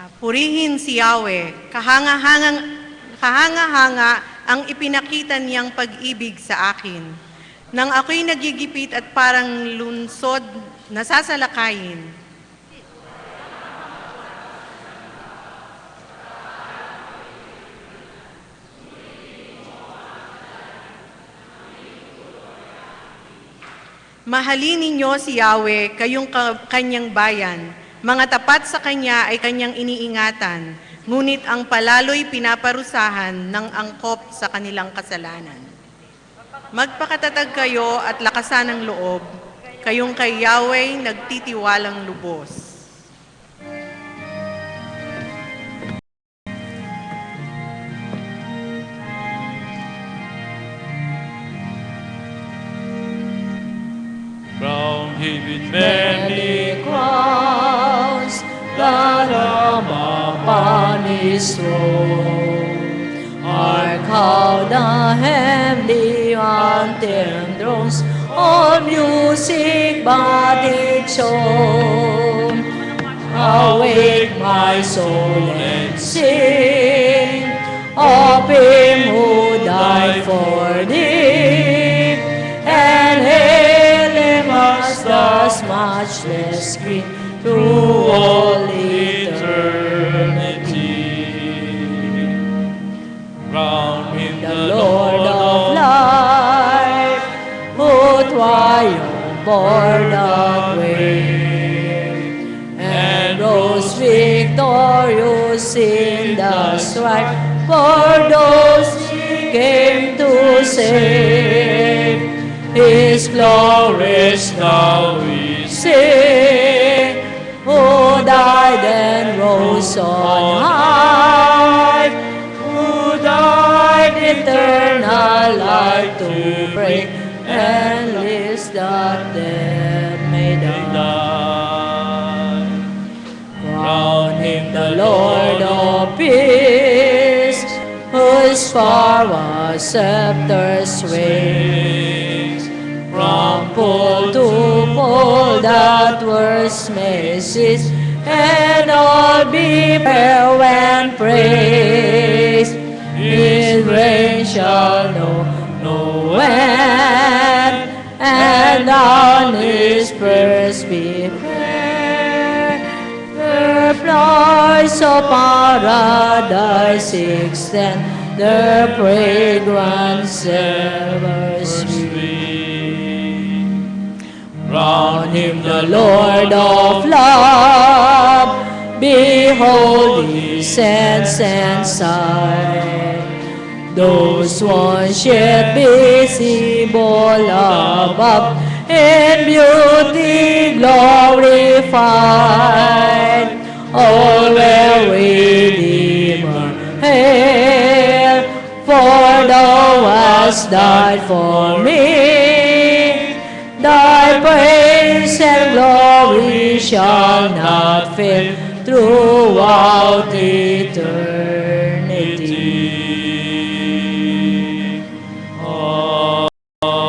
Purihin si Yahweh, kahanga-hanga ang ipinakita niyang pag-ibig sa akin. Nang ako'y nagigipit at parang lunsod nasasalakayin, mahalin ninyo si Yahweh, kayong kanyang bayan. Mga tapat sa kanya ay kanyang iniingatan, ngunit ang palalo'y pinaparusahan ng angkop sa kanilang kasalanan. Magpakatatag kayo at lakasan ng loob, kayong kay Yahweh nagtitiwalang lubos. Crown him with many crowns that are upon his throne. Hark how the heavenly anthem drones, all music but its own. Awake my soul and sing of him who died for thee, and hail him as the matchless King through all eternity. Crown him the Lord of life, who triumphed o'er the grave, and rose victorious in the strife for those he came to save. His glories now we sing, who died and rose on high, who died eternal life to bring, and lives that death may die. Crown him the Lord of peace, whose power scepter swings. From pole to pole that words may cease, and all be prayer and praise. His reign shall know no end, and on his prayers be prayer. The flowers of paradise extend their fragrance ever sweet. Round him the Lord of love, behold he sends and sight. Those once yet visible above, in beauty glorified, all will Redeemer hail, for thou hast died for me. Thy praise and glory shall not fail throughout eternity. Amen.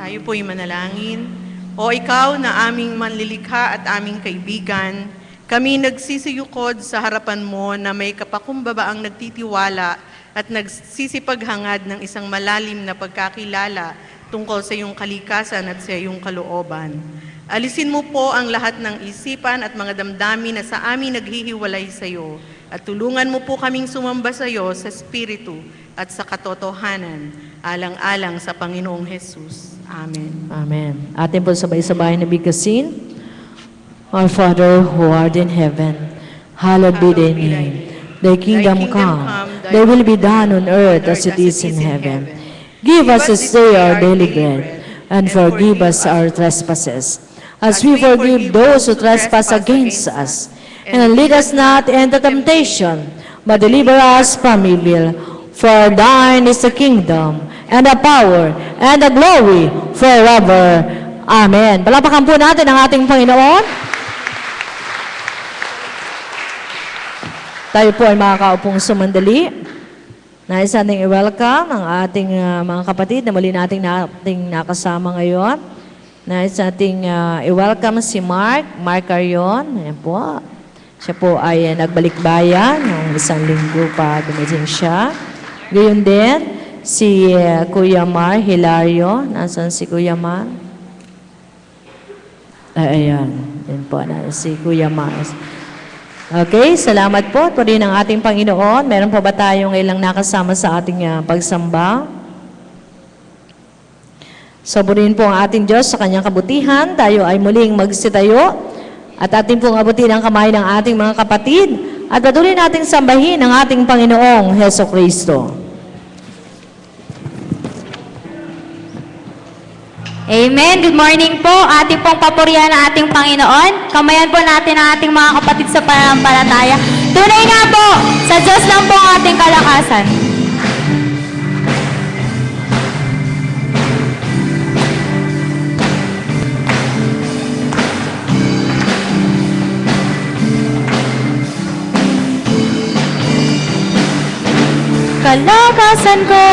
Tayo po'y manalangin. O ikaw na aming manlilikha at aming kaibigan, kami nagsisiyukod sa harapan mo na may kapakumbabaang nagtitiwala at nagsisipaghangad ng isang malalim na pagkakilala tungkol sa iyong kalikasan at sa iyong kalooban. Alisin mo po ang lahat ng isipan at mga damdamin na sa amin naghihiwalay sa iyo, at tulungan mo po kaming sumamba sa iyo sa Espiritu at sa katotohanan, alang-alang sa Panginoong Jesus. Amen. Amen. Atin po sabay-sabay na bigkasin. Our Father who art in heaven, hallowed be thy name. Thy kingdom come, thy will be done on earth as it is in heaven. Give us this day our daily bread, and forgive us our trespasses, as we forgive those who trespass against us. And lead us not into temptation, but deliver us from evil. For thine is the kingdom, and the power, and the glory forever. Amen. Palapakan po natin ang ating Panginoon. Tayo po ay makakaupong sumandali. Nais nating i-welcome ang ating mga kapatid na muli nating nakasama ngayon. Nais nating i-welcome si Mark Carion. Ayan po. Siya po ay nagbalik-bayan. Noong 1 linggo pa dumating siya. Gayon din, si Kuya Mar Hilario. Nasaan si Kuya Mar? Ayan. Yan po na si Kuya Mar. Okay, salamat po. Ito rin ang ating Panginoon. Meron pa ba tayong ilang nakasama sa ating pagsamba? Saburin po ang ating Diyos sa kanyang kabutihan. Tayo ay muling magsitayo at ating pong abutin ang kamay ng ating mga kapatid at patuloy nating sambahin ang ating Panginoong Heso Kristo. Amen. Good morning po. Ating pong papurihan ng ating Panginoon. Kamayan po natin ang ating mga kapatid sa pananampalataya. Tunay nga po, sa Diyos lang po ang ating kalakasan. Kalakasan ko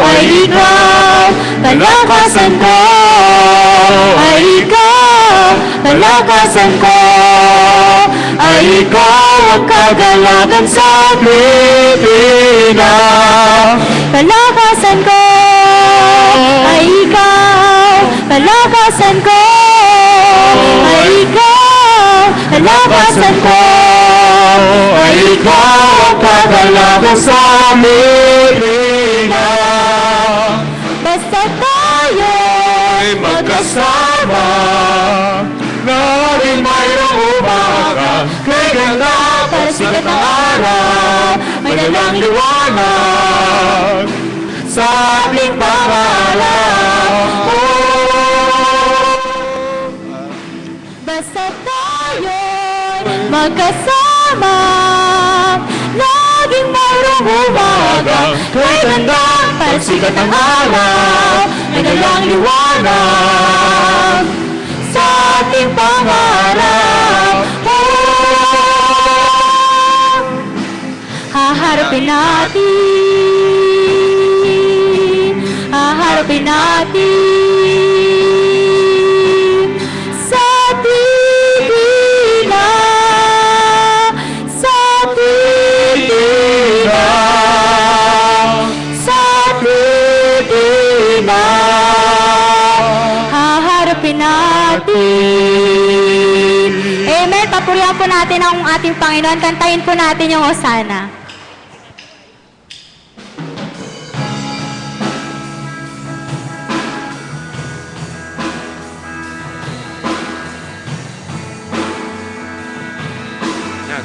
ay ikaw, kalakasan ko ay ikaw, kalakasan ko ay ikaw ang kagalakan sa Pilipina. Kalakasan ko ay ikaw, kalakasan ko ay ikaw, kalakasan ko ay ikaw ang kagalakan sa Pilipina. Basta tayo'y magkasama, naging mayroong umaga, kay ganda para sikat ng araw, may dalang liwanag sa ating pangalan. Basta tayo'y magkasama, laging mayroong umaga, kay ganda para sikat ng araw, may dalang liwanag sa ating pangarap. Haharapin natin, haharapin natin sa titina, sa titina, sa titina. Haharapin natin. Amen. Papurihan po natin ang ating Panginoon. Kantahin po natin yung Hosanna.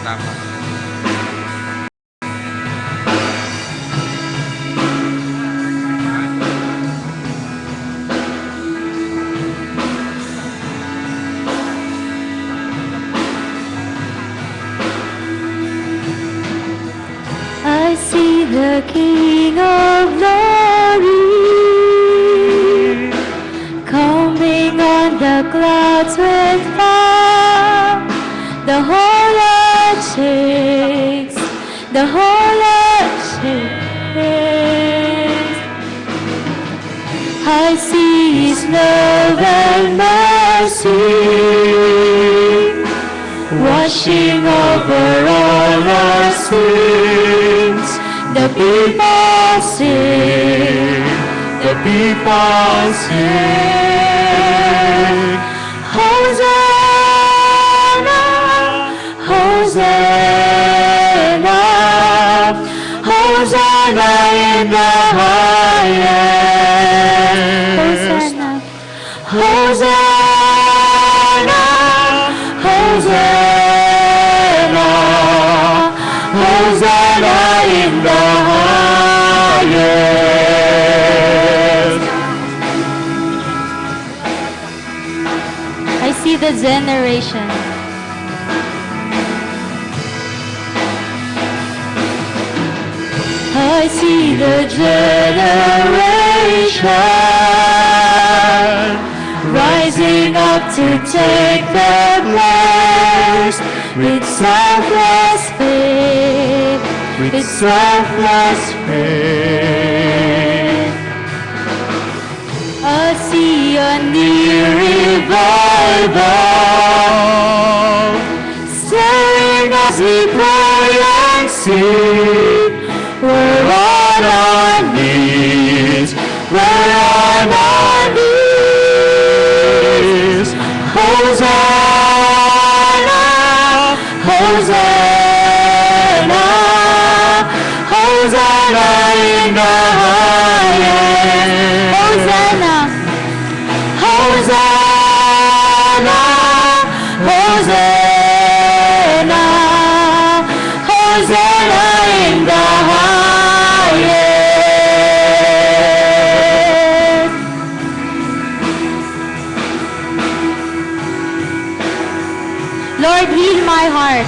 Tama. I see the King of Glory coming on the clouds with fire. The whole earth shakes, the whole earth shakes. I see His love and mercy washing over all our sins. The people sing, the people sing. Hosanna, Hosanna, Hosanna in the highest. Hosanna, Hosanna, Hosanna, Hosanna in the highest. I see the generation. I see the generation rising up to take their place with selfless faith, with selfless faith. I see a new revival. Sing as we pray and sing. We're on our knees. We're on our knees. Hosanna, Hosanna, Hosanna in the highest. Hosanna, Hosanna, Hosanna, Hosanna in the highest. Lord, heal my heart.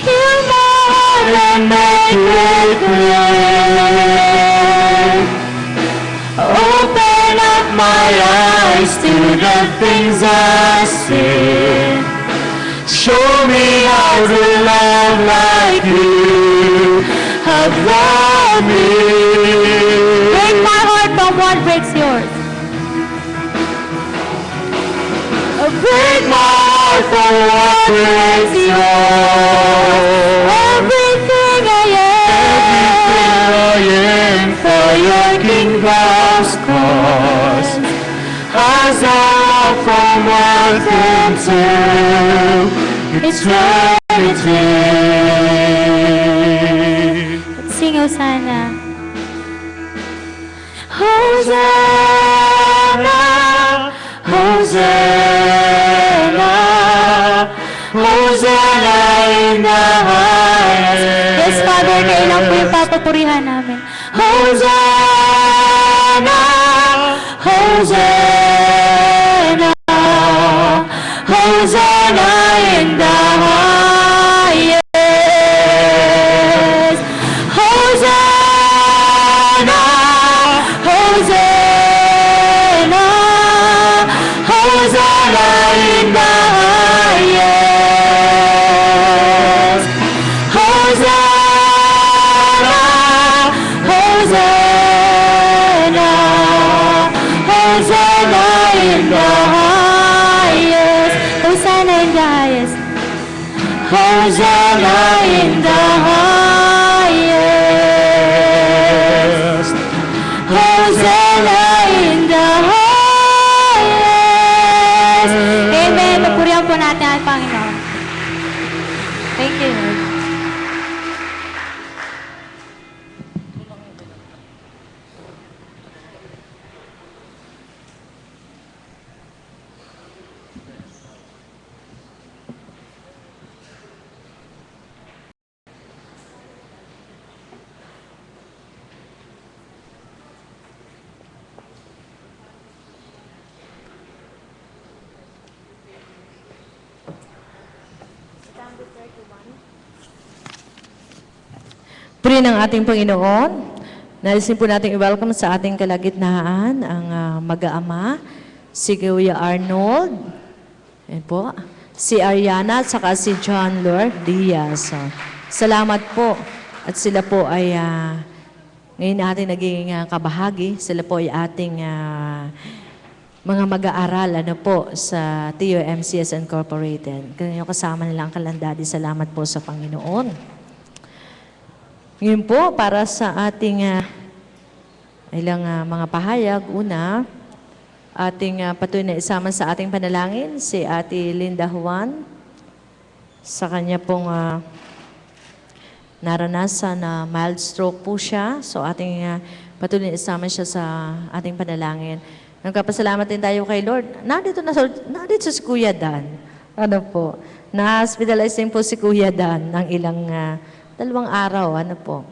Heal my heart and make it clear. Open up my eyes to the things I see. Show me how to love like you have loved me. Break my heart from what breaks yours. Break my heart for what breaks yours. Everything I am for your kingdom's cause. As I walk from earth into eternity. Let's sing Hosanna. Hosanna, Hosanna, Hosanna in the highest. Yes, Father, kailan po yung papapurihan namin. Hosanna, Hosanna, Hosanna in the highest. Hosanna, Hosanna, Hosanna in the highest. Hosanna, Hosanna, Hosanna in the highest. Hosanna in the highest. Hosanna in the highest. Hosanna in the highest. Amen. Magpurihan po natin ang Panginoon. Thank you, Lord. Puri ng ating Panginoon, nalisin po natin i-welcome sa ating kalagitnaan ang mag-aama, si Kuya Arnold, ayan po, si Ariana at saka si John Lord Diaz. So, salamat po. At sila po ay ngayon ating naging kabahagi. Sila po ay ating mga mag-aaral po sa TUMCS Incorporated. Ganyan kasama nila ang kalandadi. Salamat po sa Panginoon. Ngayon po, para sa ating ilang mga pahayag, una, ating patuloy na isama sa ating panalangin, si Ate Linda Juan, sa kanya pong naranasan na mild stroke po siya. So ating patuloy na isama siya sa ating panalangin. Nagkapasalamat din tayo kay Lord. Nandito si Kuya Dan. Ano po? Na-hospitalize din po si Kuya Dan ng ilang 2 araw, ano po.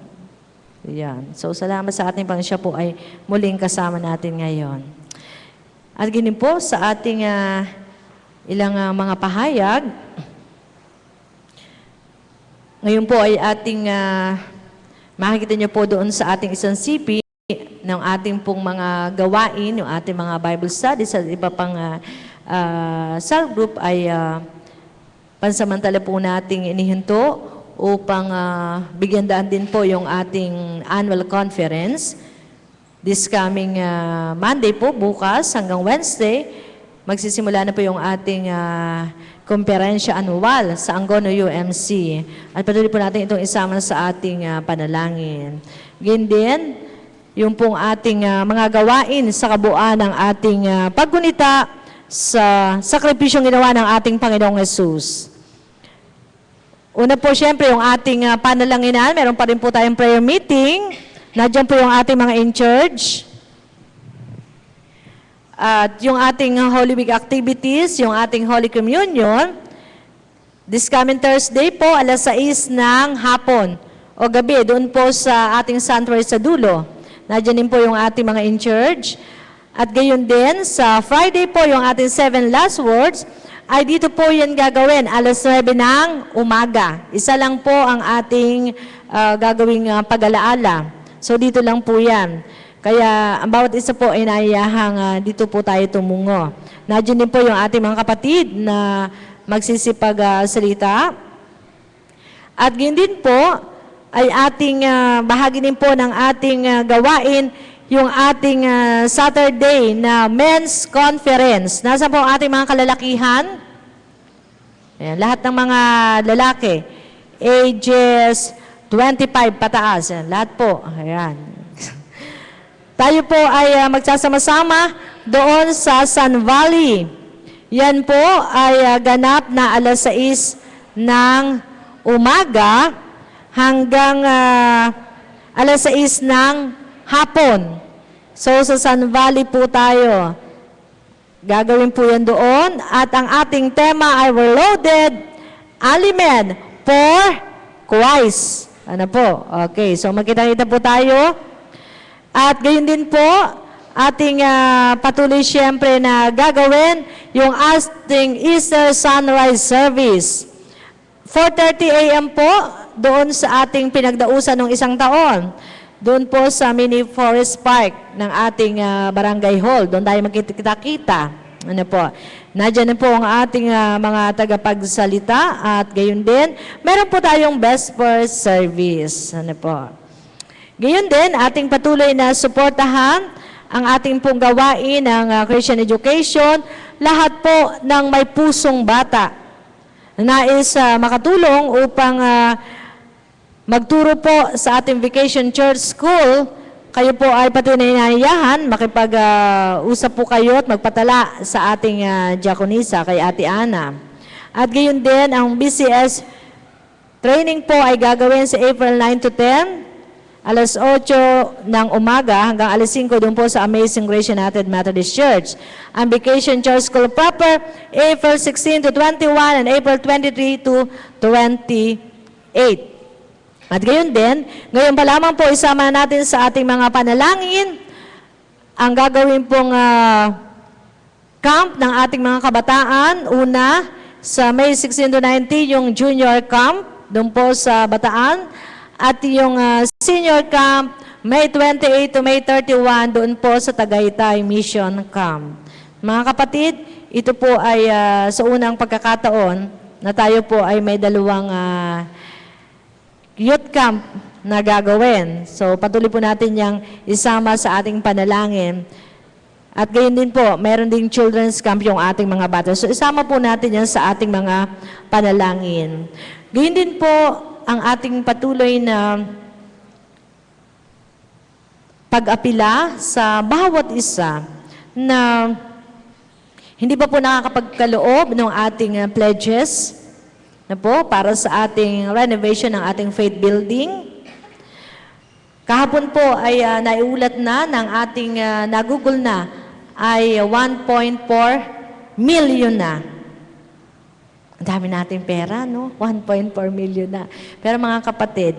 Yan. So, salamat sa ating Panginoon. Siya po ay muling kasama natin ngayon. At ganun po sa ating ilang mga pahayag. Ngayon po ay ating, makikita niyo po doon sa ating isang CP ng ating pong mga gawain, yung ating mga Bible studies at iba pang cell group ay pansamantala po nating inihinto upang bigyan daan din po yung ating annual conference. this coming Monday po, bukas hanggang Wednesday, magsisimula na po yung ating komperensya anual sa Angono UMC. At patuloy po natin itong isama sa ating panalangin. Ganyan din, yung pong ating mga gawain sa kabuuan ng ating paggunita sa sakripisyong ginawa ng ating Panginoong Yesus. Una po, siyempre, yung ating panalanginan. Meron pa rin po tayong prayer meeting. Nandiyan po yung ating mga in-church. At yung ating Holy Week activities, yung ating Holy Communion, this coming Thursday po, alas 6 ng hapon o gabi, doon po sa ating sanctuary sa dulo. Nandiyan din po yung ating mga in-church. At gayon din, sa Friday po, yung ating 7 last words, ay dito po yan gagawin, alas 9 ng umaga. Isa lang po ang ating gagawing pag-alaala. So dito lang po yan. Kaya ang bawat isa po ay naiyahang dito po tayo tumungo. Nandiyan din po yung ating mga kapatid na magsisipag salita. At gayon din po, ay ating bahagi din po ng ating gawain yung ating Saturday na men's conference. Nasaan po ang ating mga kalalakihan? Ayan, lahat ng mga lalaki, ages 25 pataas. Ayan, lahat po. Ayan. Tayo po ay magsasama-sama doon sa Sun Valley. Yan po ay ganap na alas 6 ng umaga hanggang alas 6 ng hapon. So, sa Sun Valley po tayo. Gagawin po yan doon. At ang ating tema ay we're loaded aliment for Christ. Ano po? Okay, so magkita-kita po tayo. At gayon din po, ating patuloy siyempre na gagawin yung ating Easter Sunrise Service. 4:30 a.m. po, doon sa ating pinagdausan ng isang taon. Doon po sa Mini Forest Park ng ating barangay hall. Doon tayo magkita-kita. Ano po? Nandiyan na po ang ating mga tagapagsalita at gayon din. Meron po tayong best first service. Ano po? Gayon din, ating patuloy na suportahan ang ating pong gawain ng Christian education. Lahat po ng may pusong bata na nais makatulong upang magturo po sa ating Vacation Church School. Kayo po ay patuloy na inayahan, makipag-usap po kayo at magpatala sa ating diakonisa kay Ate Ana. At gayon din, ang BCS training po ay gagawin sa April 9 to 10, alas 8 ng umaga hanggang alas 5 doon po sa Amazing Grace United Methodist Church. Ang Vacation Church School proper, April 16 to 21 and April 23 to 28. At gayon din, ngayon pa lamang po isama natin sa ating mga panalangin ang gagawin pong camp ng ating mga kabataan. Una, sa May 16 to 19, yung junior camp, doon po sa Bataan. At yung senior camp, May 28 to May 31, doon po sa Tagaytay Mission Camp. Mga kapatid, ito po ay sa unang pagkakataon na tayo po ay may dalawang youth camp na gagawin. So, patuloy po natin yung isama sa ating panalangin. At gayon din po, meron ding children's camp yung ating mga bata. So, isama po natin yan sa ating mga panalangin. Gayon din po, ang ating patuloy na pag-apila sa bawat isa na hindi pa po nakakapagkaloob ng ating pledges na po para sa ating renovation ng ating faith building. Kahapon po ay naiulat na ng ating nagugol na ay 1.4 million na. Ang dami nating pera, no? 1.4 million na. Pero mga kapatid,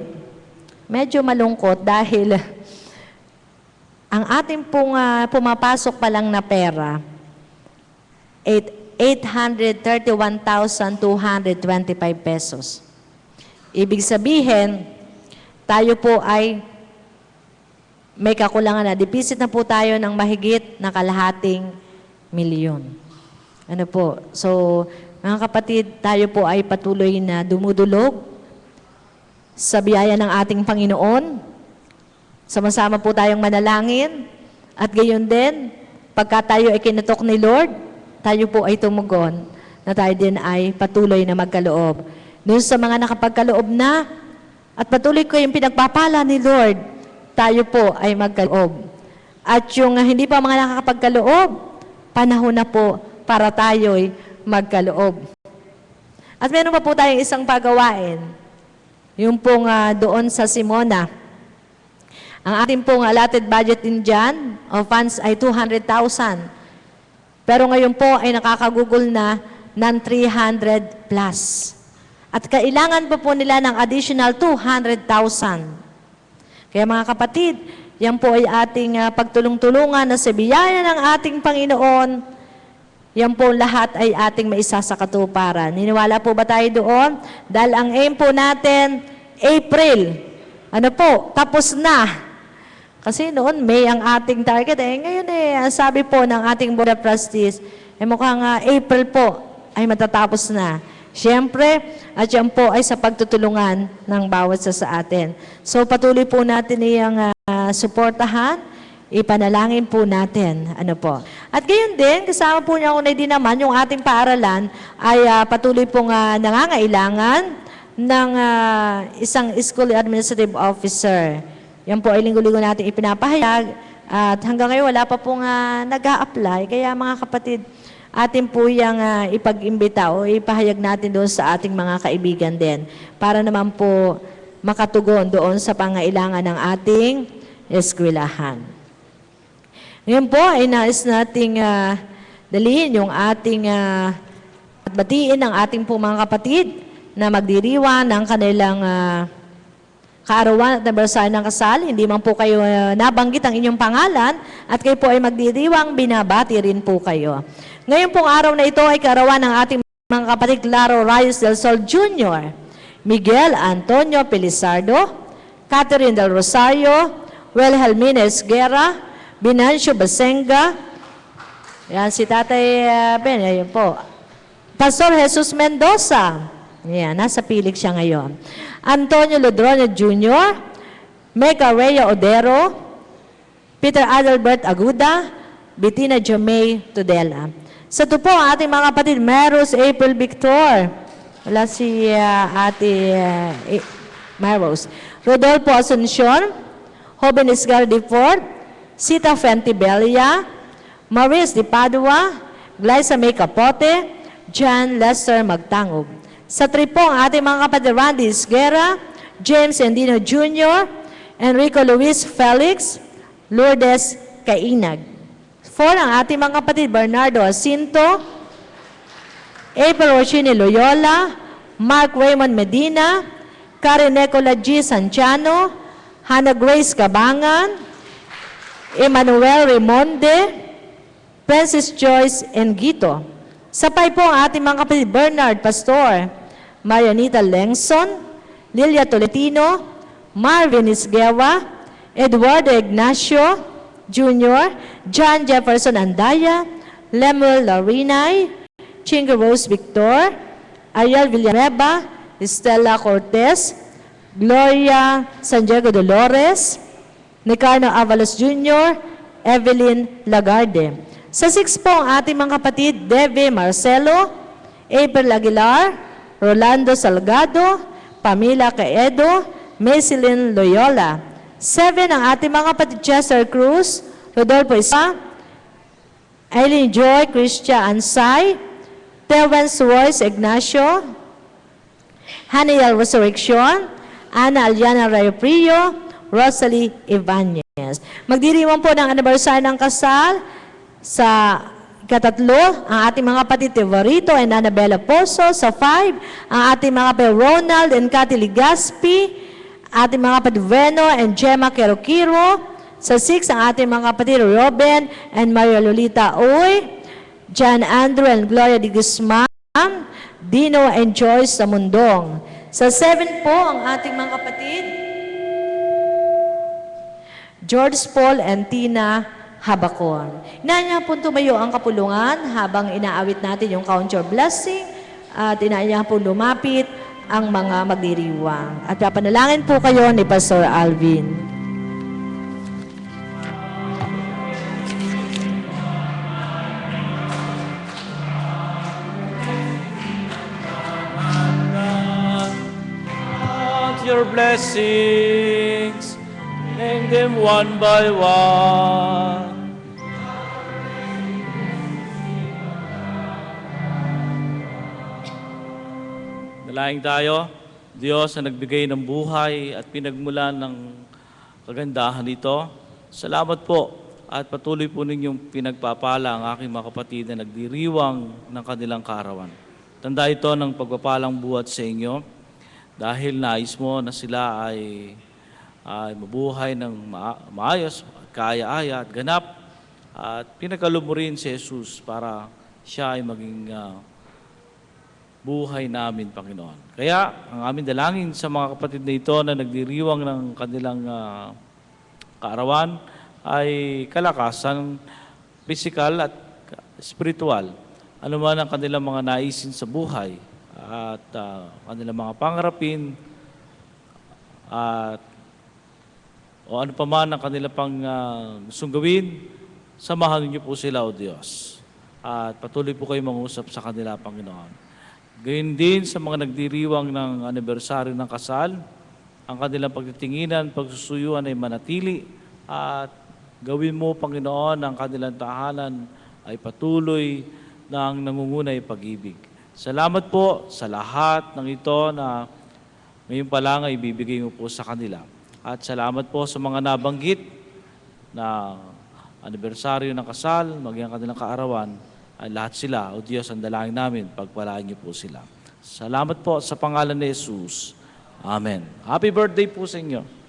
medyo malungkot dahil ang ating pong pumapasok pa lang na pera, 831,225 pesos. Ibig sabihin, tayo po ay may kakulangan na. Deficit na po tayo ng mahigit na kalahating milyon. Ano po? So, mga kapatid, tayo po ay patuloy na dumudulog sa biyaya ng ating Panginoon. Sama-sama po tayong manalangin At gayon din, pagka tayo ay kinutok ni Lord, tayo po ay tumugon na tayo din ay patuloy na magkaloob. Doon sa mga nakapagkaloob na at patuloy ko yung pinagpapala ni Lord, tayo po ay magkaloob. At yung hindi pa mga nakakapagkaloob, panahon na po para tayo'y magkaloob. At meron pa po tayong isang pagawain. Yung pong doon sa Simona. Ang ating pong allotted budget din dyan of funds ay 200,000. Pero ngayon po ay nakakagugol na ng 300 plus. At kailangan pa po nila ng additional 200,000. Kaya mga kapatid, yan po ay ating pagtulong-tulungan na sa biyaya ng ating Panginoon. Yan po lahat ay ating maisasakatuparan. Niniwala po ba tayo doon? Dahil ang aim po natin, April. Ano po? Tapos na. Kasi noon, May ang ating target. Ngayon sabi po ng ating Board of Trustees, mukhang April po ay matatapos na. Siyempre, at yan po ay sa pagtutulungan ng bawat sa atin. So patuloy po natin iyang suportahan. Ipanalangin po natin. Ano po. At gayon din, kasama po niya ako na din naman, yung ating paaralan ay patuloy pong nangangailangan ng isang school administrative officer. Yan po ay linggo-linggo natin ipinapahayag. At hanggang ngayon wala pa pong nag-a-apply. Kaya mga kapatid, atin po yung ipag-imbita o ipahayag natin doon sa ating mga kaibigan din. Para naman po makatugon doon sa pangailangan ng ating eskwelahan. Ngayon po ay nais nating dalhin yung ating at batiin ang ating po mga kapatid na magdiriwang ng kanilang kaarawan at anibersaryo ng kasal. Hindi man po kayo nabanggit ang inyong pangalan at kayo po ay magdiriwang, binabati rin po kayo. Ngayon pong araw na ito ay kaarawan ng ating mga kapatid Claro Rayos del Sol Jr., Miguel Antonio Pelizardo, Catherine del Rosario, Wilhelmina Esguerra, Binancio Basenga, yan si Tatay Ben, ayun po. Pastor Jesus Mendoza, yan, nasa pilik siya ngayon. Antonio Lodroño Jr., Mega Rhea Odero, Peter Adalbert Aguda, Bettina Jomay Tudela. Sa ito po, ang ating mga kapatid, Meros April Victor, wala si Ate Meros, Rodolfo Asuncion, Joven Isgar de Ford, Sita Fentibelia, Maurice de Padua, Glyza May Capote, John Lester Magtangog. Sa tripo, ang ating mga kapatid Randy Esguerra, James Endino Jr., Enrico Luis Felix, Lourdes Kainag. 4, ang ating mga kapatid Bernardo Jacinto, April Rochini Loyola, Mark Raymond Medina, Karen Nicola G. Santiano, Hannah Grace Cabangan, Emmanuel Remonde, Francis Joyce Engito. Sapay po ang ating mga kapatid Bernard Pastor, Marianita Lengson, Lilia Tolentino, Marvin Isgewa, Eduardo Ignacio Jr., John Jefferson Andaya, Lemuel Larinay, Chinga Rose Victor, Ariel Villanueva, Estela Cortez, Gloria San Diego Dolores, Nicarno Avalos Jr., Evelyn Lagarde. Sa 6 po ang ating mga kapatid, Deve Marcelo, April Aguilar, Rolando Salgado, Pamela Caedo, Maceline Loyola. 7 ang ating mga kapatid, Chester Cruz, Rodolfo Isa, Eileen Joy, Christia Ansay, Terence Royce Ignacio, Haniel Resurrection, Ana Aliana Rayoprio, Rosalie Ibanez. Magdiriwang po ng anibersaryo ng kasal sa ikatatlo, ang ating mga kapatid Tevorito and Annabella Pozo. Sa 5, ang ating mga kapatid Ronald and Cathy Ligaspi, ating mga kapatid Veno and Gemma Quero-Quiro. Sa 6, ang ating mga kapatid Robin and Maria Lolita Uy, John Andrew and Gloria de Guzman, Dino and Joyce Samundong. Sa 7 po, ang ating mga kapatid George Paul and Tina Habacon. Inaanya po tumayo ang kapulungan habang inaawit natin yung Count Your Blessing at inaanya po lumapit ang mga magdiriwang. At papanalangin po kayo ni Pastor Alvin. your blessings. Name them one by one. Dalangin tayo, Diyos na nagbigay ng buhay at pinagmulan ng kagandahan nito. Salamat po at patuloy po ninyong pinagpapala ang aking mga kapatid na nagdiriwang ng kanilang kaarawan. Tanda ito ng pagpapalang buhat sa inyo dahil nais mo na sila ay mabuhay ng maayos, kaaya-aya at ganap at pinagkaloob mo rin si Jesus para siya ay maging buhay namin, Panginoon. Kaya, ang aming dalangin sa mga kapatid na ito na nagdiriwang ng kanilang kaarawan ay kalakasan, pisikal at spiritual. Ano man ang kanilang mga naisin sa buhay at kanilang mga pangarapin at o ano pa man ang kanilang pang gustong gawin, samahan niyo po sila, O Diyos. At patuloy po kayo mangusap sa kanila, Panginoon. Gayun din sa mga nagdiriwang ng anibersaryo ng kasal, ang kanilang pagtitinginan, pagsusuyuan ay manatili at gawin mo, Panginoon, ang kanilang tahanan ay patuloy ng nangungunay pag-ibig. Salamat po sa lahat ng ito na ngayon pa lang ay bibigay mo po sa kanila. At salamat po sa mga nabanggit na anibersaryo ng kasal, maging ang kanilang kaarawan, ay lahat sila, O Diyos, ang dalangin namin, pagpalaan niyo po sila. Salamat po sa pangalan ni Jesus. Amen. Happy birthday po sa inyo.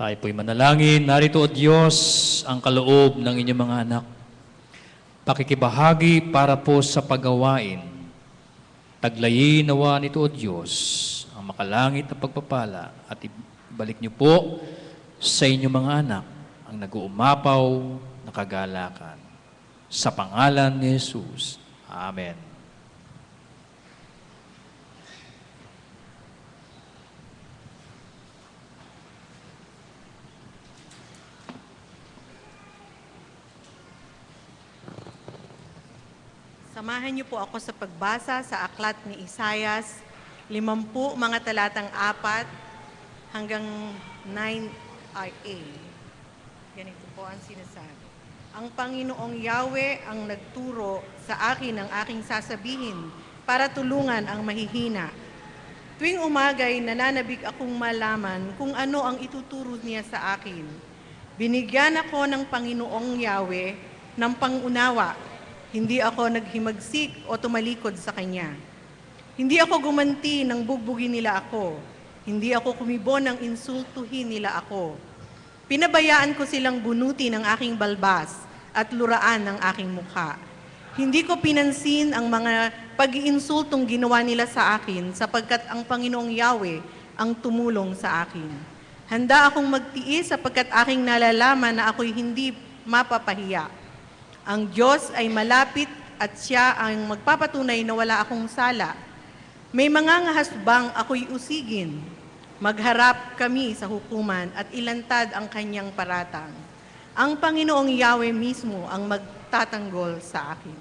Tayo po'y manalangin. Narito, O Diyos, ang kaloob ng inyong mga anak. Pakikibahagi para po sa paggawain. Taglayin nawa nito, O Diyos, ang makalangit na pagpapala at ibalik niyo po sa inyong mga anak ang nag-uumapaw na kagalakan. Sa pangalan ni Jesus. Amen. Samahan niyo po ako sa pagbasa sa aklat ni Isaias, 50 mga talatang 4 hanggang 9a. Ganito po ang sinasabi. Ang Panginoong Yahweh ang nagturo sa akin ng aking sasabihin para tulungan ang mahihina. Tuwing umaga'y nananabik akong malaman kung ano ang ituturo niya sa akin. Binigyan ako ng Panginoong Yahweh ng pangunawa. Hindi ako naghimagsik o tumalikod sa Kanya. Hindi ako gumanti ng bugbugin nila ako. Hindi ako kumibo ng insultuhin nila ako. Pinabayaan ko silang bunuti ng aking balbas at luraan ng aking mukha. Hindi ko pinansin ang mga pag-iinsultong ginawa nila sa akin sapagkat ang Panginoong Yahweh ang tumulong sa akin. Handa akong magtiis sapagkat aking nalalaman na ako'y hindi mapapahiya. Ang Diyos ay malapit at Siya ang magpapatunay na wala akong sala. May mga ngahasbang ako'y usigin. Magharap kami sa hukuman at ilantad ang Kanyang paratang. Ang Panginoong Yahweh mismo ang magtatanggol sa akin.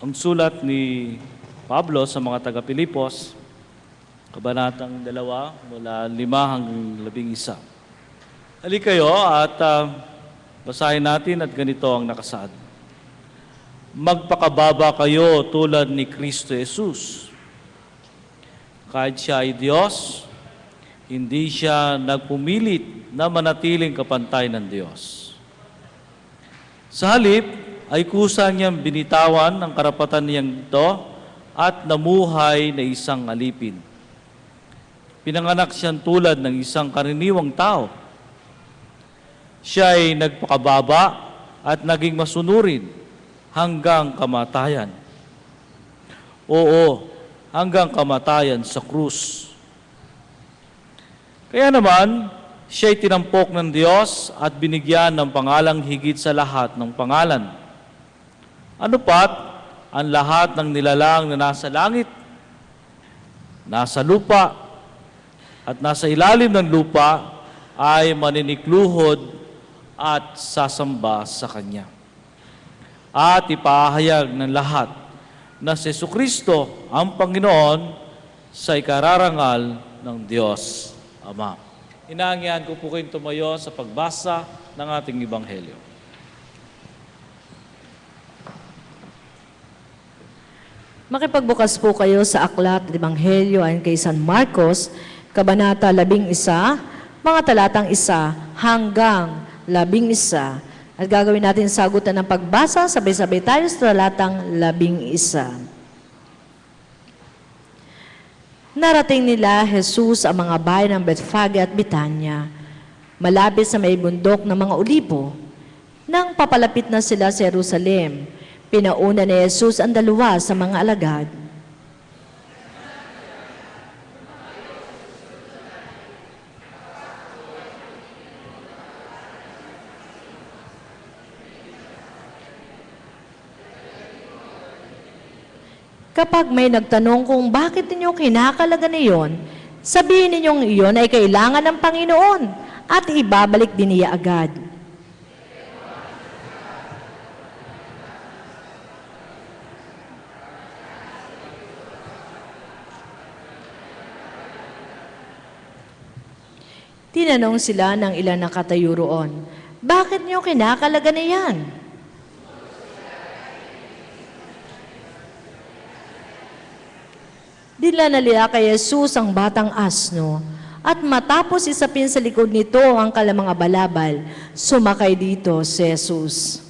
Ang sulat ni Pablo sa mga taga-Pilipos, Kabanatang 2, mula 5 hanggang 11. Halika kayo at basahin natin at ganito ang nakasaad. Magpakababa kayo tulad ni Kristo Jesus. Kahit siya ay Diyos, hindi siya nagpumilit na manatiling kapantay ng Diyos. Sa halip, ay kusa niyang binitawan ang karapatan niyang ito at namuhay na isang alipin. Pinanganak siyang tulad ng isang karaniwang tao. Siya ay nagpakababa at naging masunurin hanggang kamatayan. Oo, hanggang kamatayan sa krus. Kaya naman, siya'y tinampok ng Diyos at binigyan ng pangalang higit sa lahat ng pangalan. Ano pat ang lahat ng nilalang na nasa langit, nasa lupa, at nasa ilalim ng lupa ay maninikluhod at sasamba sa Kanya. At ipahayag ng lahat na si Jesucristo ang Panginoon sa ikararangal ng Diyos Ama. Inaangyahan ko po kayong tumayo sa pagbasa ng ating Ebanghelyo. Makipagbukas po kayo sa aklat ng Ebanghelyo ayon kay San Marcos, Kabanata 11, mga talatang 1 hanggang 11. At gagawin natin sagutan ng pagbasa, sabay-sabay tayo sa talatang 11. Narating nila Jesus ang mga bayan ng Bethphage at Betania, malapit sa may bundok ng mga Olibo. Nang papalapit na sila sa Jerusalem, pinauna ni Jesus ang 2 sa mga alagad. Kapag may nagtanong kung bakit ninyo kinakalagan iyon, sabihin ninyong iyon ay kailangan ng Panginoon at ibabalik din niya agad. Tinanong sila ng ilan na katayo roon, bakit niyo kinakalagan iyan? Dinala nila kay Jesus ang batang asno, at matapos isapin sa likod nito ang kalang mga balabal, sumakay dito si Jesus.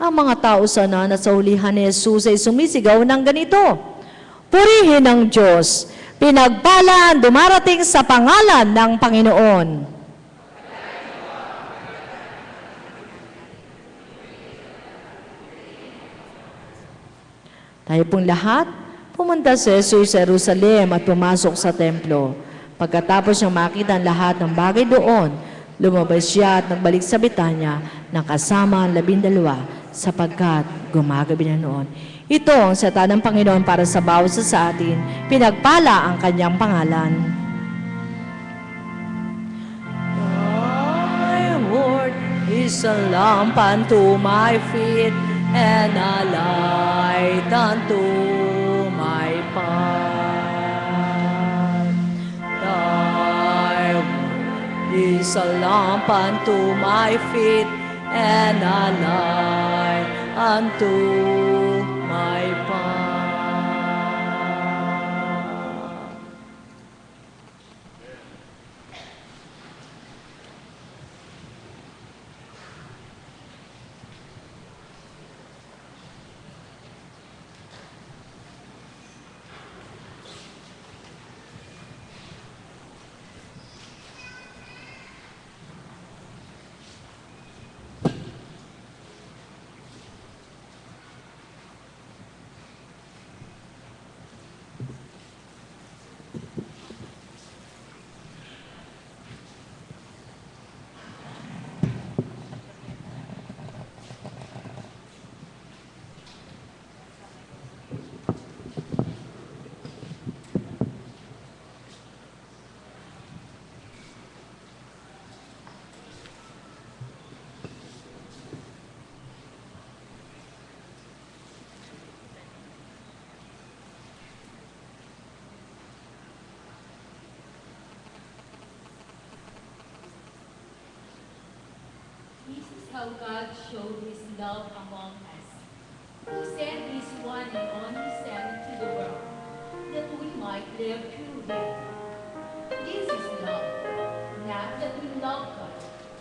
Ang mga tao sana na sa hulihan ni Jesus ay sumisigaw ng ganito, purihin ang Diyos, pinagpala ang dumarating sa pangalan ng Panginoon. Tayo pong lahat, pumunta si Jesus sa Jerusalem at pumasok sa templo. Pagkatapos niyang makita ang lahat ng bagay doon, lumabas siya at nagbalik sa Betanya na kasama ang 12 sapagkat gumagabi na noon. Ito ang salita ng Panginoon para sa bawat sa atin, pinagpala ang kanyang pangalan. is a lamp unto my feet and a light unto my path. Thy word is a lamp unto my feet and a light unto my path. This is how God showed His love among us. He sent His one and only Son into the world, that we might live through Him. This is love, not that we love God,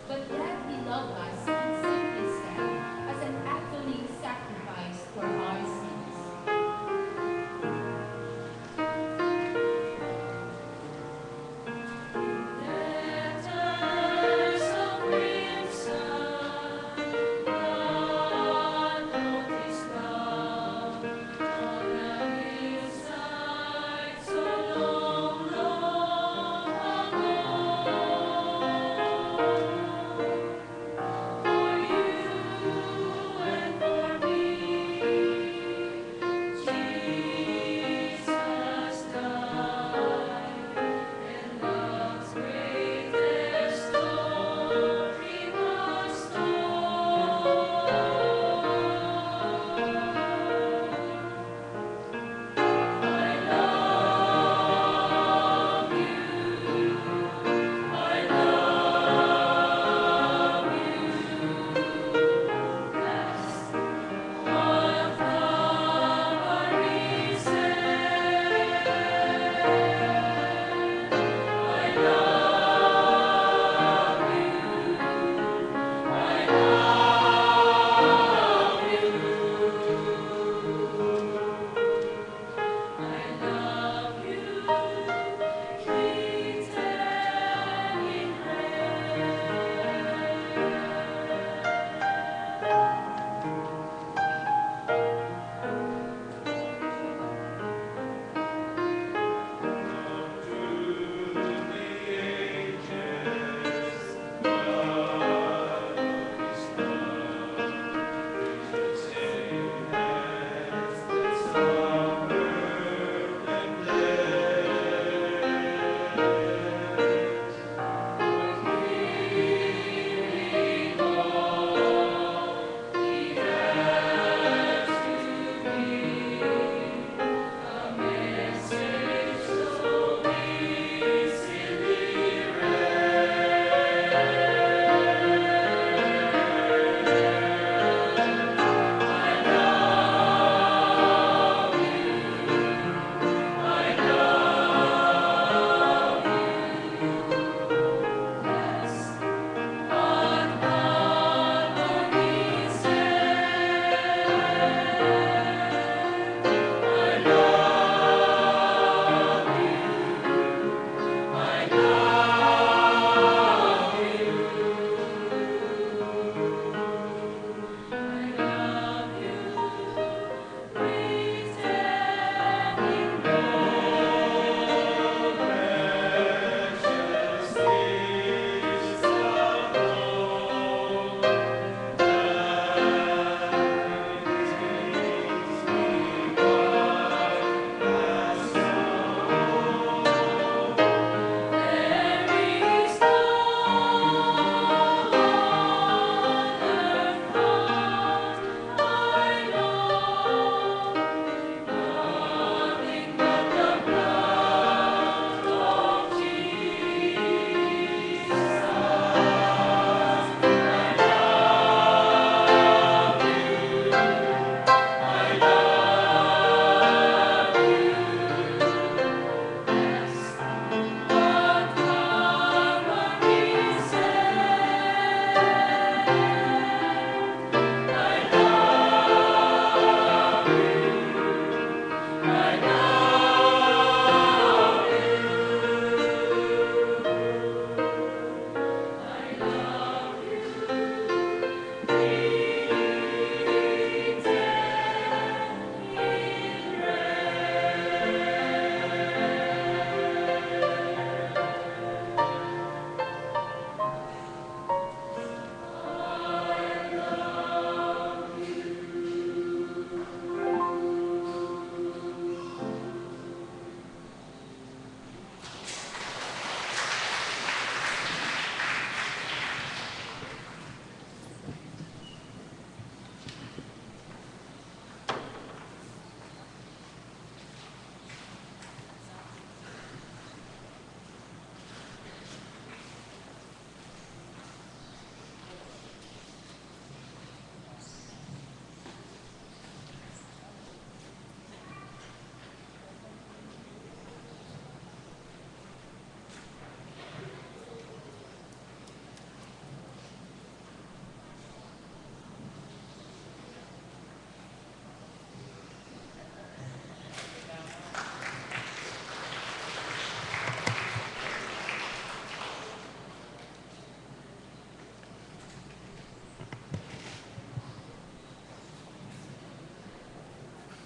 but that He loved us and sent His Son as an atoning sacrifice for our sins. Letters of crimson, God wrote His love on a hillside so long, long ago.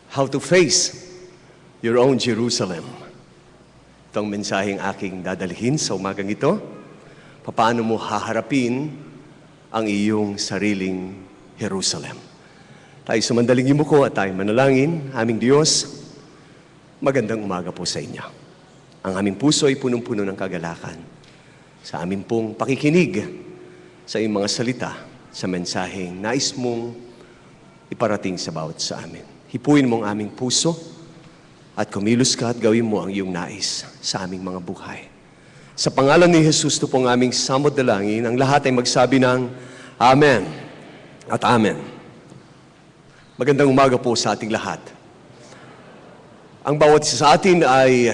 how to face your own Jerusalem. Ito ang mensaheng aking dadalhin sa umagang ito. Paano mo haharapin ang iyong sariling Jerusalem. Tayo sumandaling yumuko at tayo manalangin. Aming Diyos, magandang umaga po sa inyo. Ang aming puso ay punong-puno ng kagalakan sa aming pong pakikinig sa iyong mga salita, sa mensaheng nais mong iparating sa bawat sa amin. Hipuin mo ang aming puso at kumilos ka at gawin mo ang iyong nais sa aming mga buhay. Sa pangalan ni Jesus, ito pong aming samot dalangin. Ang lahat ay magsabi ng Amen at Amen. Magandang umaga po sa ating lahat. Ang bawat isa sa atin ay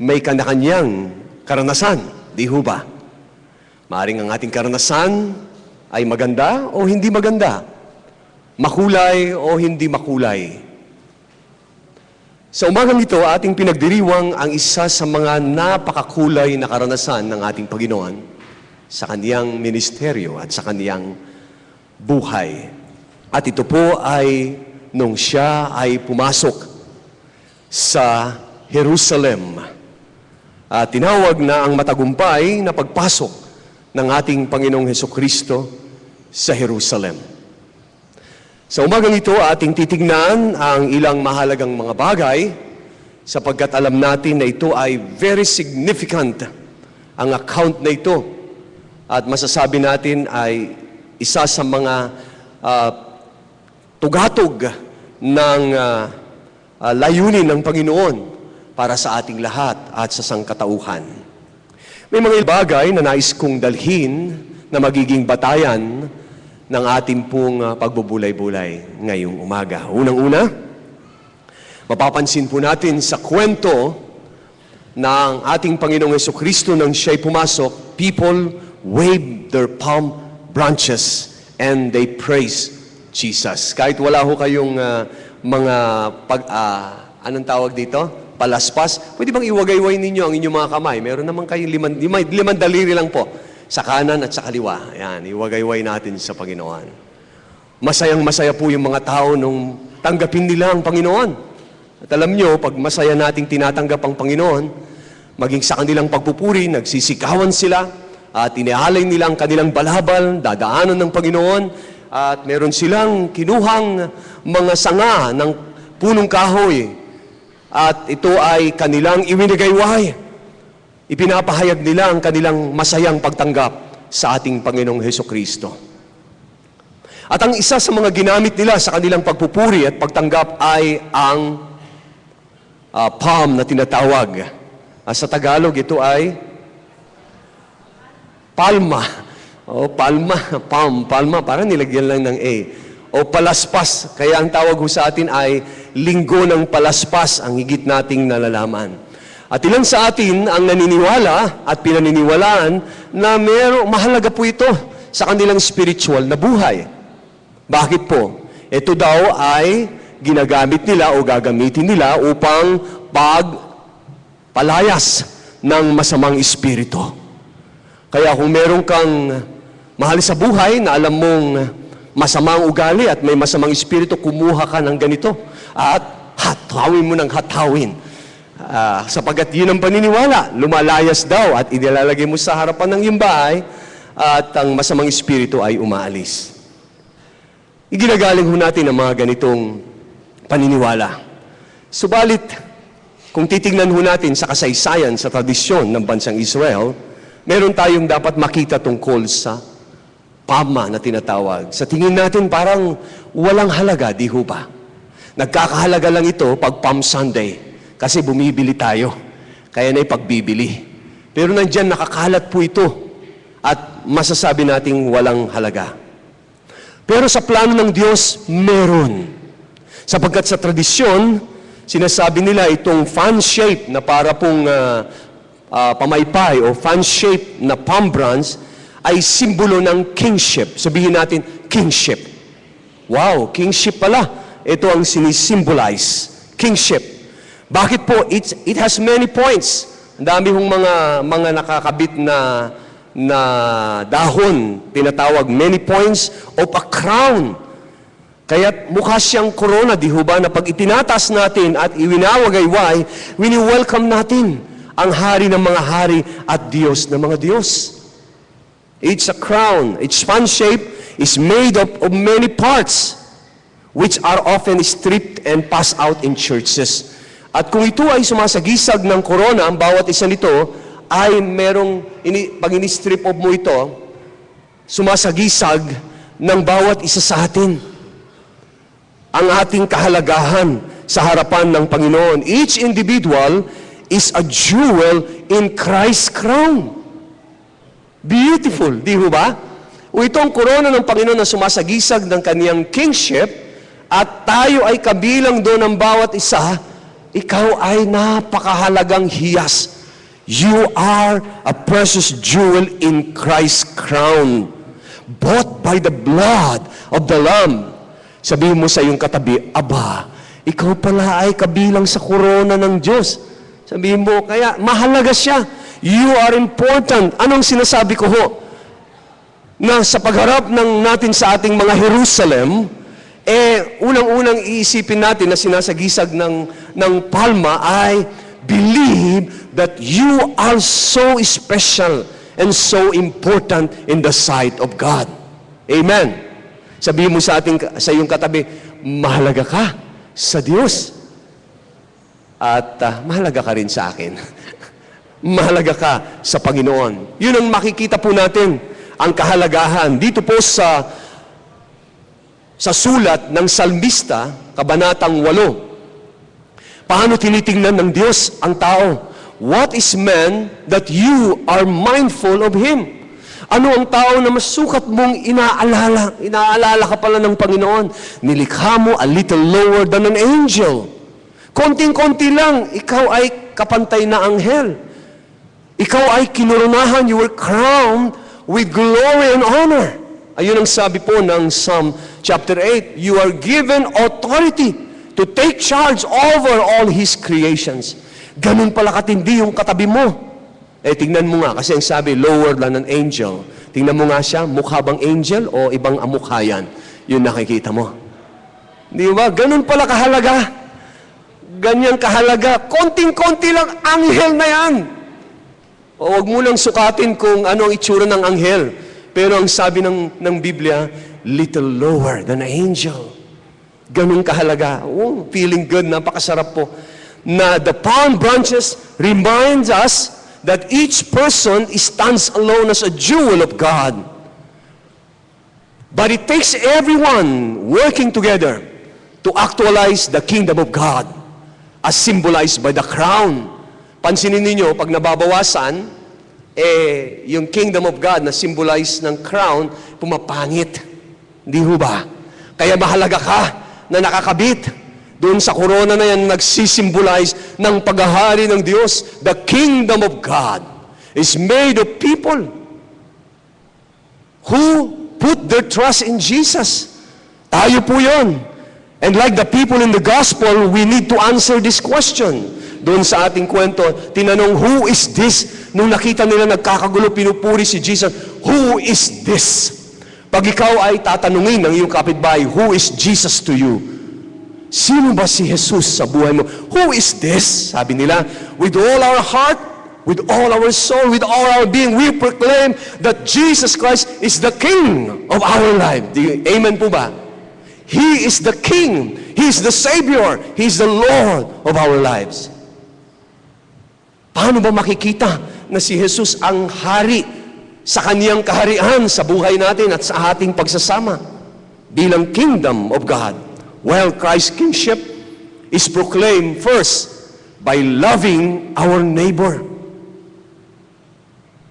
may kanya-kanyang karanasan, di ho ba? Maaring ang ating karanasan ay maganda o hindi maganda, makulay o hindi makulay. Sa umagang ito, ating pinagdiriwang ang isa sa mga napakakulay na karanasan ng ating Panginoon sa kaniyang ministeryo at sa kaniyang buhay. At ito po ay nung siya ay pumasok sa Jerusalem. At tinawag na ang matagumpay na pagpasok ng ating Panginoong Hesukristo sa Jerusalem. Sa umagang ito, ating titignan ang ilang mahalagang mga bagay sapagkat alam natin na ito ay very significant ang account na ito. At masasabi natin ay isa sa mga tugatog ng layunin ng Panginoon para sa ating lahat at sa sangkatauhan. May mga bagay na nais kong dalhin na magiging batayan ng ating pong pagbubulay-bulay ngayong umaga. Unang-una, mapapansin po natin sa kwento ng ating Panginoong Hesukristo nang siya'y pumasok, people waved their palm branches and they praise Jesus. Kahit wala ho kayong mga anong tawag dito? Palaspas. Pwede bang iwagayway ninyo ang inyong mga kamay? Meron naman kayong limang daliri lang po. Sa kanan at sa kaliwa. Ayan, iwagayway natin sa Panginoon. Masayang-masaya po yung mga tao nung tanggapin nila ang Panginoon. At alam nyo, pag masaya nating tinatanggap ang Panginoon, maging sa kanilang pagpupuri, nagsisikawan sila, at inialay nila ang kanilang balabal, dadaanan ng Panginoon, at meron silang kinuhang mga sanga ng punong kahoy, at ito ay kanilang iwinigayway. Ipinapahayag nila ang kanilang masayang pagtanggap sa ating Panginoong Hesukristo. At ang isa sa mga ginamit nila sa kanilang pagpupuri at pagtanggap ay ang palm na tinatawag. Sa Tagalog, ito ay palma. O palma, palma, parang nilagyan lang ng A. O palaspas, kaya ang tawag ho sa atin ay linggo ng palaspas, ang higit nating nalalaman. At ilan sa atin ang naniniwala at pinaniniwalaan na mahalaga po ito sa kanilang spiritual na buhay. Bakit po? Ito daw ay ginagamit nila o gagamitin nila upang pagpalayas ng masamang espiritu. Kaya kung meron kang mahal sa buhay na alam mong masamang ugali at may masamang espiritu, kumuha ka ng ganito at hatawin mo ng hatawin. Sapagat yun ang paniniwala, lumalayas daw at inilalagay mo sa harapan ng iyong bahay at ang masamang espiritu ay umaalis. Iginagaling ho natin ang mga ganitong paniniwala. Subalit, kung titignan ho natin sa kasaysayan, sa tradisyon ng bansang Israel, meron tayong dapat makita tungkol sa palma na tinatawag. Sa tingin natin parang walang halaga, di ho ba? Nagkakahalaga lang ito pag Palm Sunday. Kasi bumibili tayo, kaya na ipagbibili. Pero nandyan nakakalat po ito at masasabi nating walang halaga. Pero sa plano ng Diyos, meron. Sapagkat sa tradisyon, sinasabi nila itong fan shape na para pong pamaypay o fan shape na palm branch ay simbolo ng kingship. Sabihin natin, kingship. Wow, kingship pala. Ito ang sinisimbolize. Kingship. Bakit po? It has many points. Ang dami hong mga nakakabit na dahon, tinatawag many points of a crown Kaya't mukha siyang corona, di ho ba, na pag itinatas natin at iwinawagayway, wini-welcome natin ang hari ng mga hari at Diyos ng mga Diyos. It's a crown. Its sponge shape is made up of many parts, which are often stripped and passed out in churches. At kung ito ay sumasagisag ng corona, ang bawat isa nito ay merong, pag ini-strip off mo ito, sumasagisag ng bawat isa sa atin ang ating kahalagahan sa harapan ng Panginoon. Each individual is a jewel in Christ's crown. Beautiful, di ho ba? O itong korona ng Panginoon na sumasagisag ng kaniyang kingship at tayo ay kabilang doon ng bawat isa, ikaw ay napakahalagang hiyas. You are a precious jewel in Christ's crown, bought by the blood of the Lamb. Sabihin mo sa iyong katabi, aba, ikaw pala ay kabilang sa korona ng Diyos. Sabihin mo, kaya mahalaga siya. You are important. Anong sinasabi ko ho? Na sa pagharap natin sa ating mga Jerusalem, unang-unang iisipin natin na sinasagisag ng palma ay believe that you are so special and so important in the sight of God. Amen. Sabihin mo sa iyong katabi, mahalaga ka sa Diyos. At mahalaga ka rin sa akin. Mahalaga ka sa Panginoon. Yun ang makikita po natin, ang kahalagahan. Dito po sa sulat ng Salmista, Kabanatang 8. Paano tinitingnan ng Diyos ang tao? What is man that you are mindful of him? Ano ang tao na masukat mong inaalala? Inaalala ka pala ng Panginoon. Nilikha mo a little lower than an angel. Konting-konti lang, ikaw ay kapantay na anghel. Ikaw ay kinurunahan, you were crowned with glory and honor. Ayun ang sabi po ng Psalm chapter 8. You are given authority to take charge over all His creations. Ganun pala katindi yung katabi mo. Tingnan mo nga, kasi ang sabi, lower than an angel. Tingnan mo nga siya, mukha bang angel o ibang amukha yan? Yun nakikita mo. Di ba? Ganun pala kahalaga. Ganyan kahalaga. Konting-konti lang, anghel na yan. O wag mo lang sukatin kung ano ang itsura ng anghel. Pero ang sabi ng Biblia, little lower than an angel. Ganun kahalaga. Oh, feeling good, napakasarap po. Na the palm branches reminds us that each person stands alone as a jewel of God. But it takes everyone working together to actualize the kingdom of God as symbolized by the crown. Pansinin ninyo, pag nababawasan, yung kingdom of God na symbolize ng crown, pumapangit. Hindi ho ba? Kaya mahalaga ka na nakakabit doon sa corona na yan, nagsisimbolize ng paghahari ng Diyos. The kingdom of God is made of people who put their trust in Jesus. Tayo po yun. And like the people in the gospel, we need to answer this question. Doon sa ating kwento, tinanong, who is this? Nung nakita nila nagkakagulo, pinupuri si Jesus, who is this? Pag ikaw ay tatanungin ng iyong kapitbahay, who is Jesus to you? Sino ba si Jesus sa buhay mo? Who is this? Sabi nila, with all our heart, with all our soul, with all our being, we proclaim that Jesus Christ is the King of our life. Amen po ba? He is the King. He is the Savior. He is the Lord of our lives. Paano ba makikita na si Jesus ang hari sa kaniyang kaharian sa buhay natin at sa ating pagsasama bilang kingdom of God? Well, Christ's kingship is proclaimed first by loving our neighbor.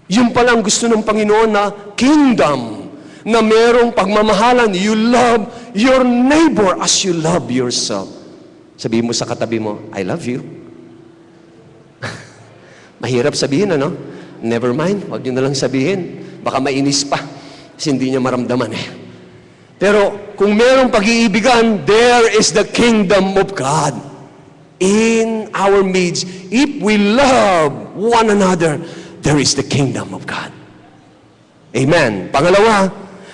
Yun palang gusto ng Panginoon na kingdom na merong pagmamahalan. You love your neighbor as you love yourself. Sabihin mo sa katabi mo, I love you. Mahirap sabihin, ano? Never mind, huwag nyo na lang sabihin. Baka mainis pa, kasi hindi niya maramdaman eh. Pero kung merong pag-iibigan, there is the kingdom of God in our midst. If we love one another, there is the kingdom of God. Amen. Pangalawa,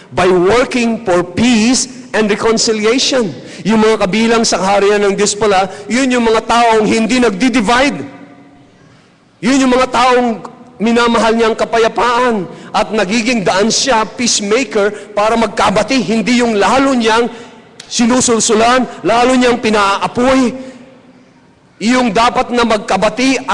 by working for peace and reconciliation. Yung mga kabilang sa kaharian ng Diyos pala, yun yung mga taong hindi nagdi-divide. Yun yung mga taong minamahal niyang kapayapaan at nagiging daan siya, peacemaker, para magkabati. Hindi yung lalo niyang sinusulsulan, lalo niyang pinaapoy. Yung dapat na magkabati